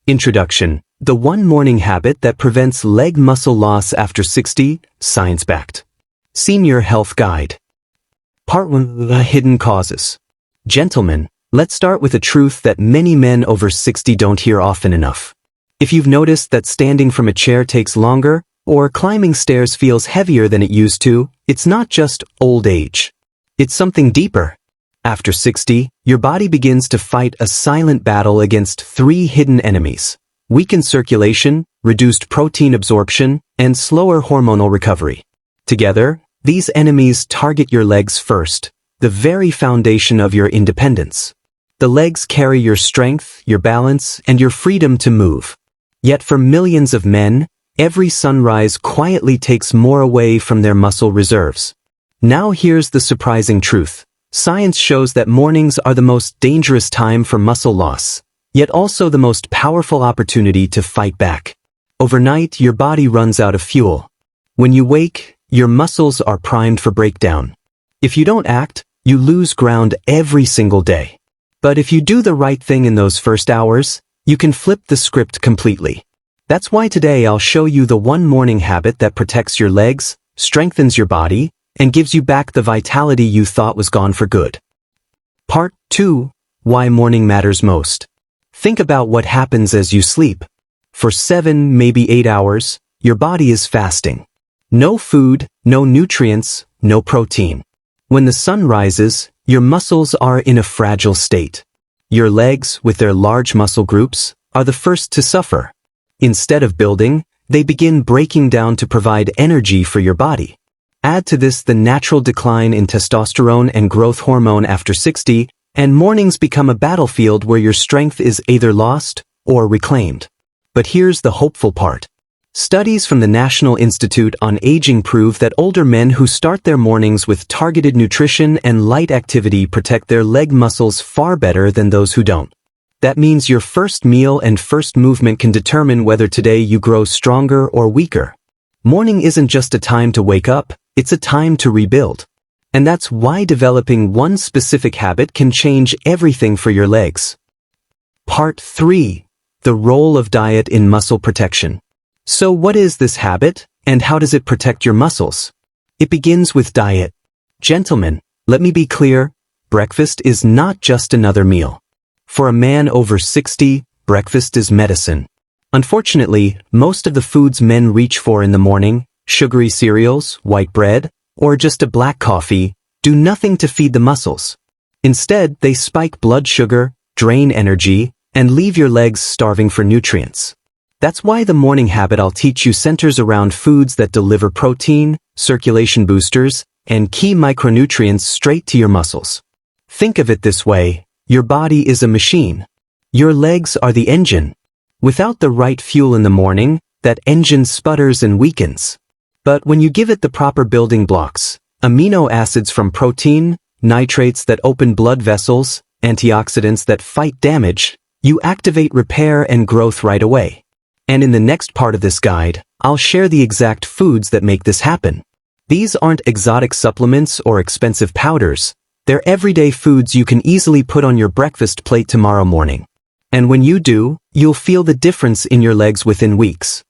Introduction: the one morning habit that prevents leg muscle loss after 60, science-backed. Senior Health Guide. Part 1: The Hidden Causes. Gentlemen, let's start with a truth that many men over 60 don't hear often enough. If you've noticed that standing from a chair takes longer, or climbing stairs feels heavier than it used to, it's not just old age. It's something deeper. After 60, your body begins to fight a silent battle against 3 hidden enemies: weakened circulation, reduced protein absorption, and slower hormonal recovery. Together, these enemies target your legs first, the very foundation of your independence. The legs carry your strength, your balance, and your freedom to move. Yet for millions of men, every sunrise quietly takes more away from their muscle reserves. Now here's the surprising truth. Science shows that mornings are the most dangerous time for muscle loss, yet also the most powerful opportunity to fight back. Overnight, your body runs out of fuel. When you wake, your muscles are primed for breakdown. If you don't act, you lose ground every single day. But if you do the right thing in those first hours, you can flip the script completely. That's why today I'll show you the one morning habit that protects your legs, strengthens your body, and gives you back the vitality you thought was gone for good. Part 2: Why morning matters most. Think about what happens as you sleep. For 7, maybe 8 hours, your body is fasting. No food, no nutrients, no protein. When the sun rises, your muscles are in a fragile state. Your legs, with their large muscle groups, are the first to suffer. Instead of building, they begin breaking down to provide energy for your body. Add to this the natural decline in testosterone and growth hormone after 60, and mornings become a battlefield where your strength is either lost or reclaimed. But here's the hopeful part. Studies from the National Institute on Aging prove that older men who start their mornings with targeted nutrition and light activity protect their leg muscles far better than those who don't. That means your first meal and first movement can determine whether today you grow stronger or weaker. Morning isn't just a time to wake up, it's a time to rebuild. And that's why developing one specific habit can change everything for your legs. Part 3: The Role of Diet in Muscle Protection. So what is this habit, and how does it protect your muscles? It begins with diet. Gentlemen, let me be clear, breakfast is not just another meal. For a man over 60, breakfast is medicine. Unfortunately, most of the foods men reach for in the morning, sugary cereals, white bread, or just a black coffee, do nothing to feed the muscles. Instead, they spike blood sugar, drain energy, and leave your legs starving for nutrients. That's why the morning habit I'll teach you centers around foods that deliver protein, circulation boosters, and key micronutrients straight to your muscles. Think of it this way: your body is a machine. Your legs are the engine. Without the right fuel in the morning, that engine sputters and weakens. But when you give it the proper building blocks, amino acids from protein, nitrates that open blood vessels, antioxidants that fight damage, you activate repair and growth right away. And in the next part of this guide, I'll share the exact foods that make this happen. These aren't exotic supplements or expensive powders. They're everyday foods you can easily put on your breakfast plate tomorrow morning. And when you do, you'll feel the difference in your legs within weeks.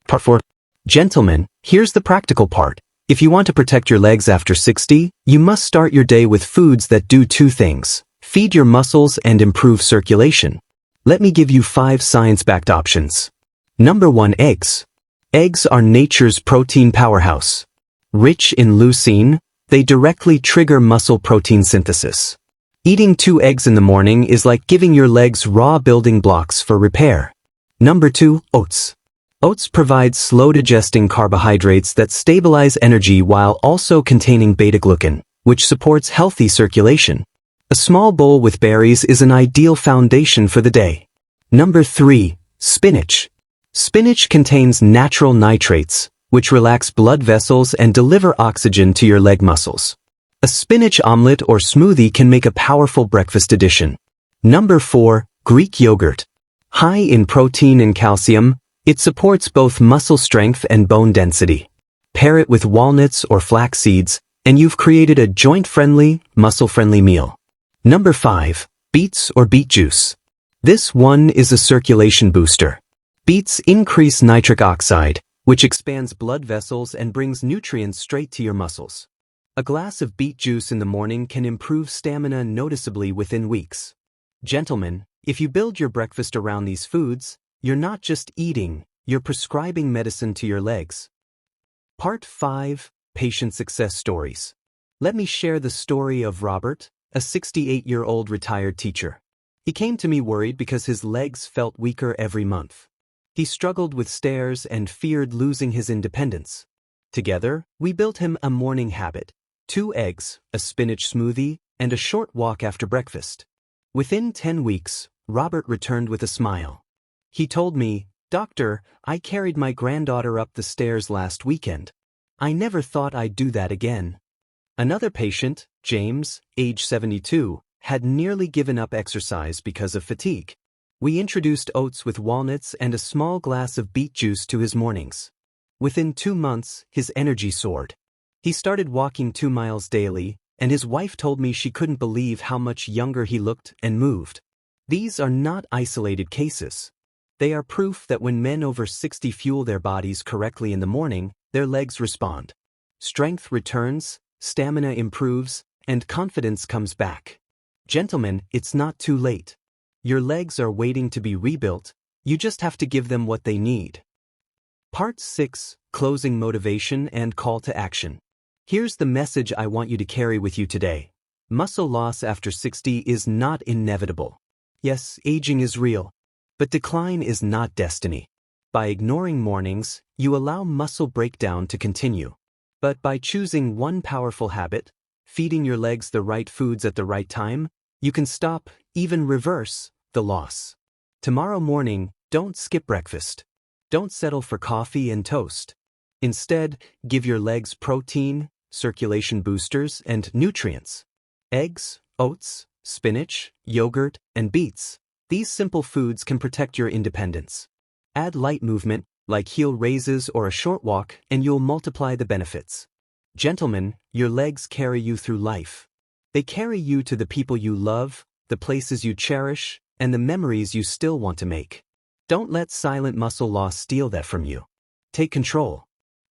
Part 4. Gentlemen, here's the practical part. If you want to protect your legs after 60, you must start your day with foods that do 2 things: feed your muscles and improve circulation. Let me give you 5 science-backed options. Number 1: eggs. Eggs are nature's protein powerhouse. Rich in leucine, they directly trigger muscle protein synthesis. Eating 2 eggs in the morning is like giving your legs raw building blocks for repair. Number 2: oats. Oats provide slow-digesting carbohydrates that stabilize energy while also containing beta-glucan, which supports healthy circulation. A small bowl with berries is an ideal foundation for the day. Number 3: spinach. Spinach contains natural nitrates, which relax blood vessels and deliver oxygen to your leg muscles. A spinach omelet or smoothie can make a powerful breakfast addition. Number 4: Greek yogurt. High in protein and calcium, it supports both muscle strength and bone density. Pair it with walnuts or flax seeds, and you've created a joint-friendly, muscle-friendly meal. Number 5: beets or beet juice. This one is a circulation booster. Beets increase nitric oxide, which expands blood vessels and brings nutrients straight to your muscles. A glass of beet juice in the morning can improve stamina noticeably within weeks. Gentlemen, if you build your breakfast around these foods, you're not just eating, you're prescribing medicine to your legs. Part 5. Patient Success Stories. Let me share the story of Robert, a 68-year-old retired teacher. He came to me worried because his legs felt weaker every month. He struggled with stairs and feared losing his independence. Together, we built him a morning habit: 2 eggs, a spinach smoothie, and a short walk after breakfast. Within 10 weeks, Robert returned with a smile. He told me, "Doctor, I carried my granddaughter up the stairs last weekend. I never thought I'd do that again." Another patient, James, age 72, had nearly given up exercise because of fatigue. We introduced oats with walnuts and a small glass of beet juice to his mornings. Within 2 months, his energy soared. He started walking 2 miles daily, and his wife told me she couldn't believe how much younger he looked and moved. These are not isolated cases. They are proof that when men over 60 fuel their bodies correctly in the morning, their legs respond. Strength returns, stamina improves, and confidence comes back. Gentlemen, it's not too late. Your legs are waiting to be rebuilt, you just have to give them what they need. Part 6. Closing Motivation and Call to Action. Here's the message I want you to carry with you today. Muscle loss after 60 is not inevitable. Yes, aging is real, but decline is not destiny. By ignoring mornings, you allow muscle breakdown to continue. But by choosing one powerful habit, feeding your legs the right foods at the right time, you can stop, even reverse, the loss. Tomorrow morning, don't skip breakfast. Don't settle for coffee and toast. Instead, give your legs protein, circulation boosters, and nutrients. Eggs, oats, spinach, yogurt, and beets. These simple foods can protect your independence. Add light movement, like heel raises or a short walk, and you'll multiply the benefits. Gentlemen, your legs carry you through life. They carry you to the people you love, the places you cherish, and the memories you still want to make. Don't let silent muscle loss steal that from you. Take control.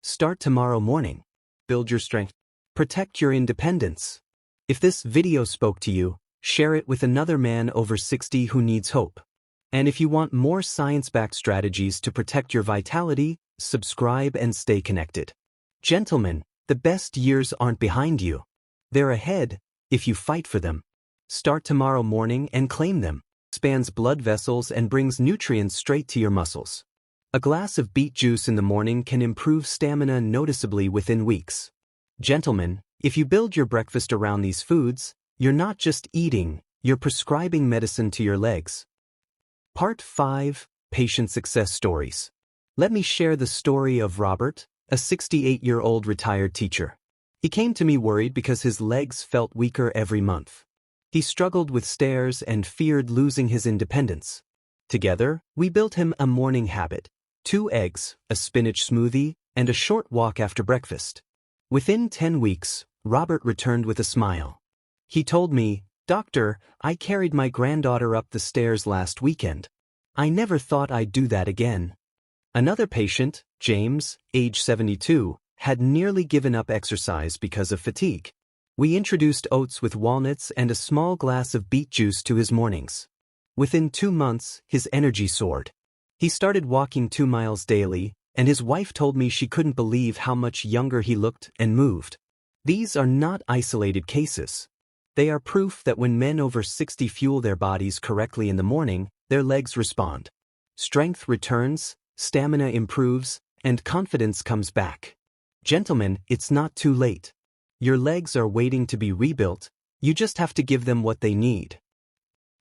Start tomorrow morning. Build your strength. Protect your independence. If this video spoke to you, share it with another man over 60 who needs hope. And if you want more science-backed strategies to protect your vitality, subscribe and stay connected. Gentlemen, the best years aren't behind you. They're ahead, if you fight for them. Start tomorrow morning and claim them. Expands blood vessels and brings nutrients straight to your muscles. A glass of beet juice in the morning can improve stamina noticeably within weeks. Gentlemen, if you build your breakfast around these foods, you're not just eating, you're prescribing medicine to your legs. Part 5. Patient Success Stories. Let me share the story of Robert, a 68-year-old retired teacher. He came to me worried because his legs felt weaker every month. He struggled with stairs and feared losing his independence. Together, we built him a morning habit: 2 eggs, a spinach smoothie, and a short walk after breakfast. Within 10 weeks, Robert returned with a smile. He told me, "Doctor, I carried my granddaughter up the stairs last weekend. I never thought I'd do that again." Another patient, James, age 72, had nearly given up exercise because of fatigue. We introduced oats with walnuts and a small glass of beet juice to his mornings. Within 2 months, his energy soared. He started walking 2 miles daily, and his wife told me she couldn't believe how much younger he looked and moved. These are not isolated cases. They are proof that when men over 60 fuel their bodies correctly in the morning, their legs respond. Strength returns, stamina improves, and confidence comes back. Gentlemen, it's not too late. Your legs are waiting to be rebuilt, you just have to give them what they need.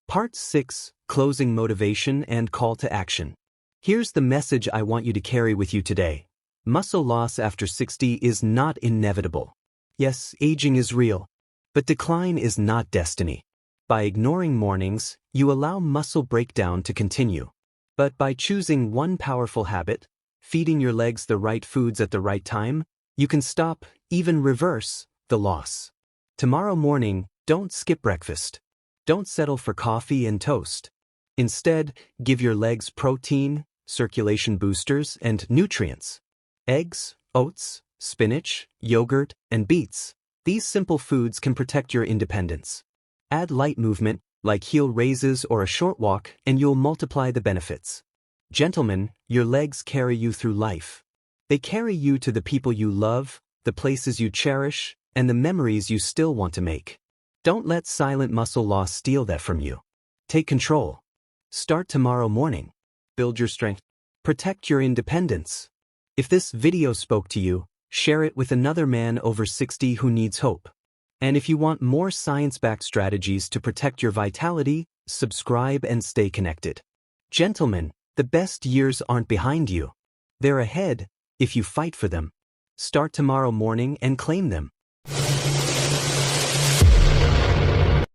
Part 6. Closing Motivation and Call to Action. Here's the message I want you to carry with you today. Muscle loss after 60 is not inevitable. Yes, aging is real, but decline is not destiny. By ignoring mornings, you allow muscle breakdown to continue. But by choosing one powerful habit, feeding your legs the right foods at the right time, you can stop, even reverse, the loss. Tomorrow morning, don't skip breakfast. Don't settle for coffee and toast. Instead, give your legs protein, circulation boosters, and nutrients. Eggs, oats, spinach, yogurt, and beets. These simple foods can protect your independence. Add light movement, like heel raises or a short walk, and you'll multiply the benefits. Gentlemen, your legs carry you through life. They carry you to the people you love, the places you cherish, and the memories you still want to make. Don't let silent muscle loss steal that from you. Take control. Start tomorrow morning. Build your strength. Protect your independence. If this video spoke to you, share it with another man over 60 who needs hope. And if you want more science-backed strategies to protect your vitality, subscribe and stay connected. Gentlemen, the best years aren't behind you. They're ahead, if you fight for them. Start tomorrow morning and claim them.